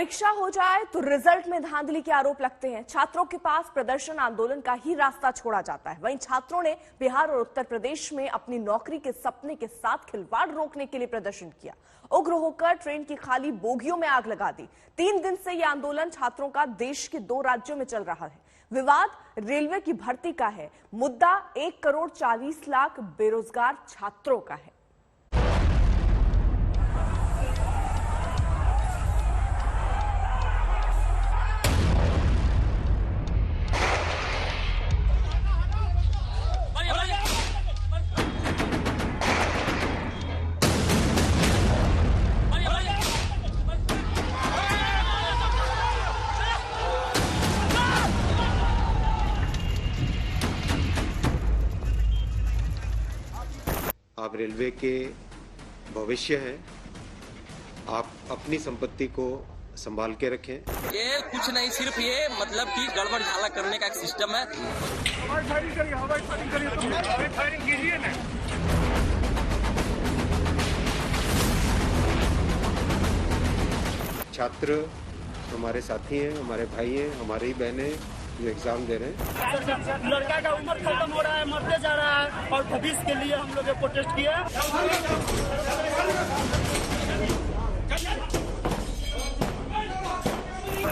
परीक्षा हो जाए तो रिजल्ट में धांधली के आरोप लगते हैं। छात्रों के पास प्रदर्शन आंदोलन का ही रास्ता छोड़ा जाता है। वहीं छात्रों ने बिहार और उत्तर प्रदेश में अपनी नौकरी के सपने के साथ खिलवाड़ रोकने के लिए प्रदर्शन किया। उग्र होकर ट्रेन की खाली बोगियों में आग लगा दी। 3 दिन से यह आंदोलन छात्रों का देश के 2 राज्यों में चल रहा है। विवाद रेलवे की भर्ती का है। मुद्दा 1 करोड़ 40 लाख बेरोजगार छात्रों का है। आप रेलवे के भविष्य हैं। आप अपनी संपत्ति को संभाल के रखें। ये कुछ नहीं, सिर्फ ये मतलब कि गड़बड़ झाला करने का एक सिस्टम है। हवाई फायरिंग कीजिए ना। छात्र हमारे साथी हैं, हमारे भाई हैं, हमारी ही बहनें जो एग्जाम दे रहे हैं। लड़का का उम्र खत्म हो रहा है, मरते जा रहा है और भविष्य के लिए हम लोग ये प्रोटेस्ट किया।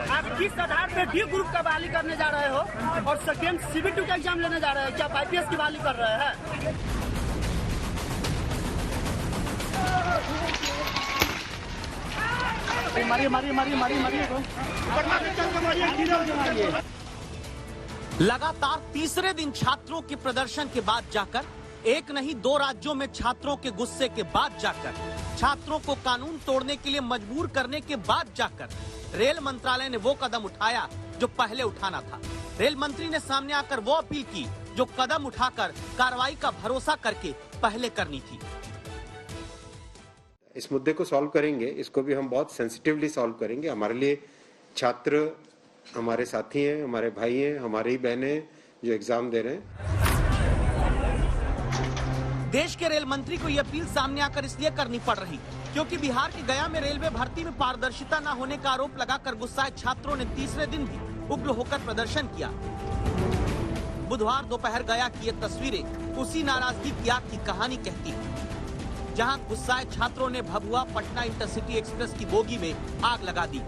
आप किस आधार पे डी ग्रुप का बहाली करने जा रहे हो और सेकेंड CBT का एग्जाम लेने जा रहे हैं? क्या आप IPS की बहाली कर रहे हैं? लगातार तीसरे दिन छात्रों के प्रदर्शन के बाद जाकर, एक नहीं 2 राज्यों में छात्रों के गुस्से के बाद जाकर, छात्रों को कानून तोड़ने के लिए मजबूर करने के बाद जाकर रेल मंत्रालय ने वो कदम उठाया जो पहले उठाना था। रेल मंत्री ने सामने आकर वो अपील की जो कदम उठाकर कार्रवाई का भरोसा करके पहले करनी थी। इस मुद्दे को सॉल्व करेंगे, इसको भी हम बहुत सेंसिटिवली सॉल्व करेंगे। हमारे लिए छात्र हमारे साथी हैं, हमारे भाई हैं, हमारी ही बहनें जो एग्जाम दे रहे हैं। देश के रेल मंत्री को यह अपील सामने आकर इसलिए करनी पड़ रही क्योंकि बिहार के गया में रेलवे भर्ती में पारदर्शिता न होने का आरोप लगाकर गुस्साए छात्रों ने तीसरे दिन भी उग्र होकर प्रदर्शन किया। बुधवार दोपहर गया की ये तस्वीरें उसी नाराजगी की आग की कहानी कहती है, जहां गुस्साए छात्रों ने भभुआ पटना इंटरसिटी एक्सप्रेस की बोगी में आग लगा दी।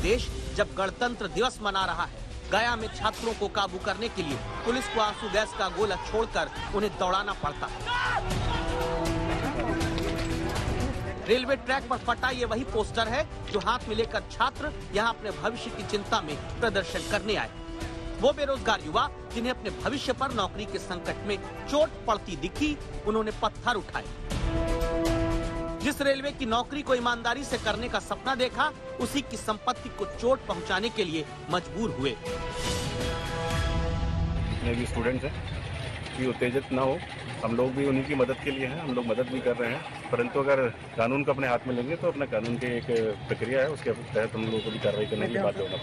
देश जब गणतंत्र दिवस मना रहा है, गया में छात्रों को काबू करने के लिए पुलिस को आंसू गैस का गोला छोड़कर उन्हें दौड़ाना पड़ता। रेलवे ट्रैक पर फटा ये वही पोस्टर है जो हाथ में लेकर छात्र यहाँ अपने भविष्य की चिंता में प्रदर्शन करने आए। वो बेरोजगार युवा जिन्हें अपने भविष्य पर नौकरी के संकट में चोट पड़ती दिखी, उन्होंने पत्थर उठाए। जिस रेलवे की नौकरी को ईमानदारी से करने का सपना देखा, उसी की संपत्ति को चोट पहुंचाने के लिए मजबूर हुए। जितने भी स्टूडेंट्स हैं कि उत्तेजित ना हो, हम लोग भी उन्हीं की मदद के लिए हैं, हम लोग मदद भी कर रहे हैं। परंतु अगर कानून को अपने हाथ में लेंगे तो अपना कानून की एक प्रक्रिया है, उसके तहत हम लोगों को भी कार्रवाई करने की बात होगा।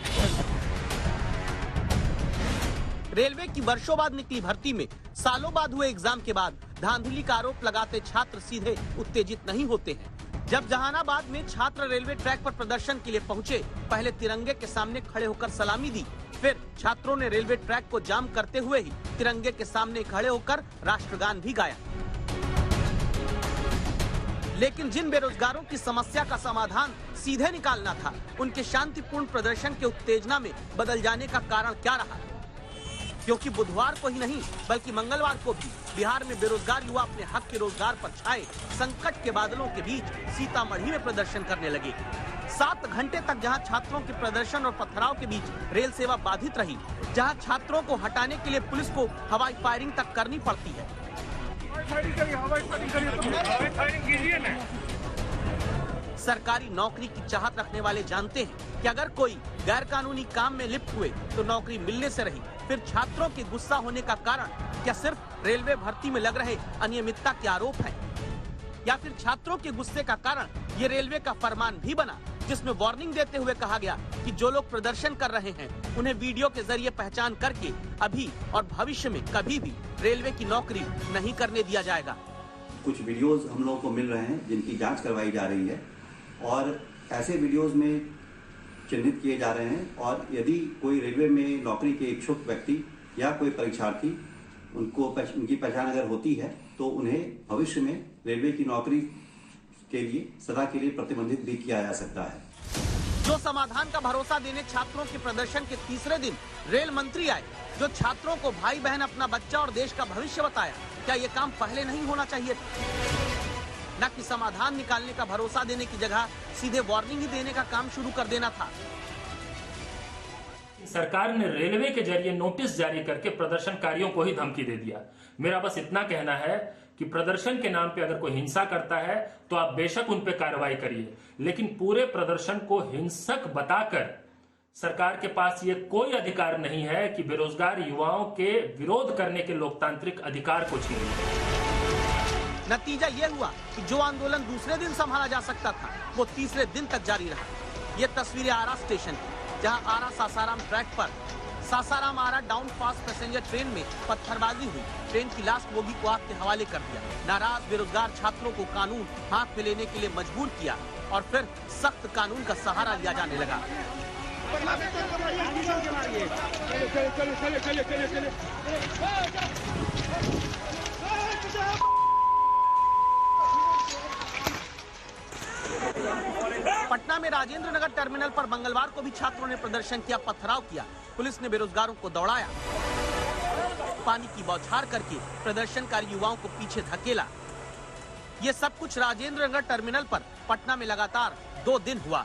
रेलवे की वर्षों बाद निकली भर्ती में सालों बाद हुए एग्जाम के बाद धांधली का आरोप लगाते छात्र सीधे उत्तेजित नहीं होते हैं। जब जहानाबाद में छात्र रेलवे ट्रैक पर प्रदर्शन के लिए पहुंचे, पहले तिरंगे के सामने खड़े होकर सलामी दी, फिर छात्रों ने रेलवे ट्रैक को जाम करते हुए ही तिरंगे के सामने खड़े होकर राष्ट्रगान भी गाया। लेकिन जिन बेरोजगारों की समस्या का समाधान सीधे निकालना था, उनके शांतिपूर्ण प्रदर्शन के उत्तेजना में बदल जाने का कारण क्या रहा? क्योंकि बुधवार को ही नहीं बल्कि मंगलवार को भी बिहार में बेरोजगार युवा अपने हक के रोजगार पर छाए संकट के बादलों के बीच सीतामढ़ी में प्रदर्शन करने लगे। 7 घंटे तक जहां छात्रों के प्रदर्शन और पथराव के बीच रेल सेवा बाधित रही, जहां छात्रों को हटाने के लिए पुलिस को हवाई फायरिंग तक करनी पड़ती है। सरकारी नौकरी की चाहत रखने वाले जानते हैं कि अगर कोई गैर कानूनी काम में लिप्त हुए तो नौकरी मिलने से रही। फिर छात्रों के गुस्सा होने का कारण क्या सिर्फ रेलवे भर्ती में लग रहे अनियमितता के आरोप हैं, या फिर छात्रों के गुस्से का कारण ये रेलवे का फरमान भी बना जिसमें वार्निंग देते हुए कहा गया कि जो लोग प्रदर्शन कर रहे हैं उन्हें वीडियो के जरिए पहचान करके अभी और भविष्य में कभी भी रेलवे की नौकरी नहीं करने दिया जाएगा। कुछ वीडियोस हम लोगों को मिल रहे हैं जिनकी जांच करवाई जा रही है और ऐसे वीडियोस में चिन्हित किए जा रहे हैं और यदि कोई रेलवे में नौकरी के इच्छुक व्यक्ति या कोई परीक्षार्थी उनकी पहचान अगर होती है तो उन्हें भविष्य में रेलवे की नौकरी के लिए सदा के लिए प्रतिबंधित भी किया जा सकता है। जो समाधान का भरोसा देने छात्रों के प्रदर्शन के तीसरे दिन रेल मंत्री आए, जो छात्रों को भाई बहन, अपना बच्चा और देश का भविष्य बताया, क्या ये काम पहले नहीं होना चाहिए था? न कि समाधान निकालने का भरोसा देने की जगह सीधे वार्निंग ही देने का काम शुरू कर देना था। सरकार ने रेलवे के जरिए नोटिस जारी करके प्रदर्शनकारियों को ही धमकी दे दिया। मेरा बस इतना कहना है कि प्रदर्शन के नाम पे अगर कोई हिंसा करता है तो आप बेशक उन पे कार्रवाई करिए, लेकिन पूरे प्रदर्शन को हिंसक बताकर सरकार के पास ये कोई अधिकार नहीं है कि बेरोजगार युवाओं के विरोध करने के लोकतांत्रिक अधिकार को छीने। नतीजा ये हुआ कि जो आंदोलन दूसरे दिन संभाला जा सकता था वो तीसरे दिन तक जारी रहा। ये तस्वीरें आरा स्टेशन की, जहां आरा सासाराम ट्रैक पर सासाराम आरा डाउन फास्ट पैसेंजर ट्रेन में पत्थरबाजी हुई। ट्रेन की लास्ट बोगी को आग के हवाले कर दिया। नाराज बेरोजगार छात्रों को कानून हाथ में लेने के लिए मजबूर किया और फिर सख्त कानून का सहारा लिया जाने लगा। पटना में राजेंद्र नगर टर्मिनल पर मंगलवार को भी छात्रों ने प्रदर्शन किया, पथराव किया। पुलिस ने बेरोजगारों को दौड़ाया, पानी की बौछार करके प्रदर्शनकारी युवाओं को पीछे धकेला। ये सब कुछ राजेंद्र नगर टर्मिनल पर पटना में लगातार 2 दिन हुआ।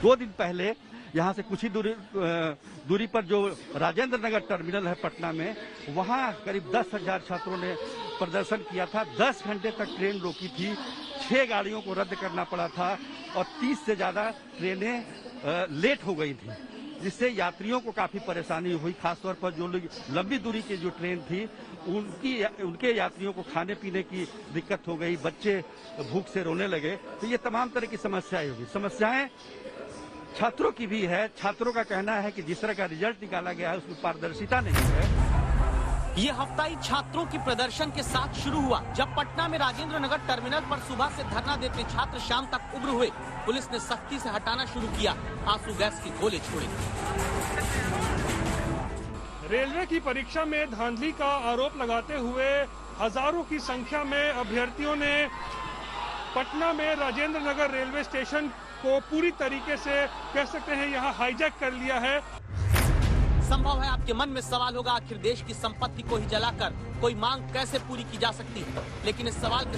2 दिन पहले यहाँ से कुछ ही दूरी पर जो राजेंद्र नगर टर्मिनल है पटना में, वहाँ करीब 10,000 छात्रों ने प्रदर्शन किया था। 10 घंटे तक ट्रेन रोकी थी, 6 गाड़ियों को रद्द करना पड़ा था और 30 से ज्यादा ट्रेनें लेट हो गई थी, जिससे यात्रियों को काफी परेशानी हुई। खासतौर पर जो लंबी दूरी की जो ट्रेन थी उनके यात्रियों को खाने पीने की दिक्कत हो गई, बच्चे भूख से रोने लगे। तो ये तमाम तरह की समस्याएं होगी। समस्याएं छात्रों की भी है। छात्रों का कहना है कि जिस तरह का रिजल्ट निकाला गया है उसमें पारदर्शिता नहीं है। ये हफ्ता ही छात्रों की प्रदर्शन के साथ शुरू हुआ, जब पटना में राजेंद्र नगर टर्मिनल पर सुबह से धरना देते छात्र शाम तक उग्र हुए। पुलिस ने सख्ती से हटाना शुरू किया, आंसू गैस के गोले छोड़े। रेलवे की परीक्षा में धांधली का आरोप लगाते हुए हजारों की संख्या में अभ्यर्थियों ने पटना में राजेंद्र नगर रेलवे स्टेशन को पूरी तरीके से कह सकते हैं यहाँ हाईजैक कर लिया है। संभव है आपके मन में सवाल होगा, आखिर देश की संपत्ति को ही जलाकर कोई मांग कैसे पूरी की जा सकती है? लेकिन इस सवाल के